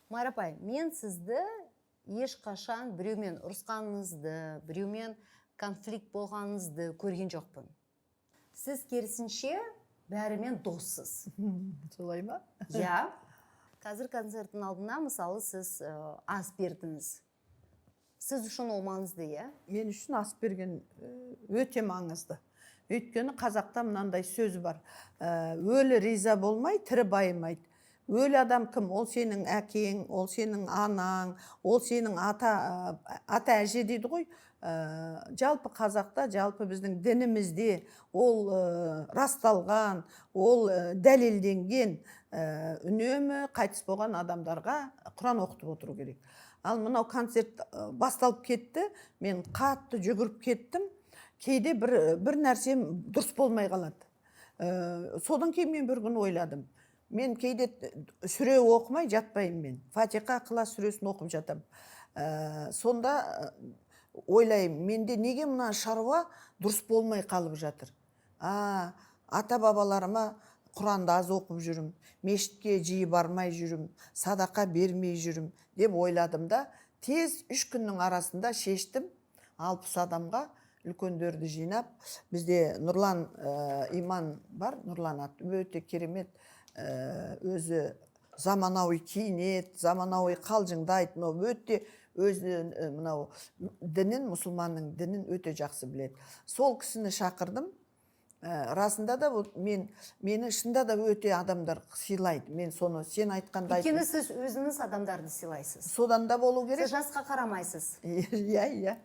Майра апай, мен сізді ешқашан біреумен ұрысқаныңызды, біреумен конфликт болғаныңызды көрген жоқпын. Сіз керісінше бәрімен доссыз. Солай ма? Иә. Қазір концерттің алдына, мысалы, сіз ас бердіңіз. Сіз үшін ол маңызды, иә? Мен үшін ас берген өте маңызды. Өйткені қазақта мынандай сөз бар. Өлі риза болмай, тірі байымайды. Өлі адам кім? Ол сенің әкең, ол сенің анаң, ол сенің ата әже дейді ғой. Жалпы қазақта, жалпы біздің дінімізде ол расталған, ол дәлелденген, үнемі қайтыс болған адамдарға Құран оқытып отыру керек. Ал мынау концерт басталып кетті, мен қатты жүгіріп кеттім. Кейде бір нәрсем дұрыс болмай қалады. Содан кейін мен бір күн ойладым. Мен кейде сүре оқымай жатпаймын мен. Фатиха Ықылас сүресін оқып жатам. Сонда ойлаймын, менде неге мына шаруа дұрыс болмай қалып жатыр. Ата бабаларыма Құранды аз оқып жүрім, мешітке жиі бармай жүрім, садақа бермей жүрім деп ойладым да, тез 3 күннің арасында шештім, 60 адамға үлкендерді жинап, бізде Нұрлан иман бар, Нұрлан аты, өте керемет, өзі заманауи киінет, заманауи қалжыңдайды, өте өзі мынау дінін, мұсылманның дінін өте жақсы біледі. Сол кісіні шақырдым. Расында да мені шында да өте адамдар сыйлайды. Мен соны сен айтқанда Өйткені сіз өзіңіз адамдарды сыйлайсыз. содан да болу керек. Сіз жасқа қарамайсыз. Иә.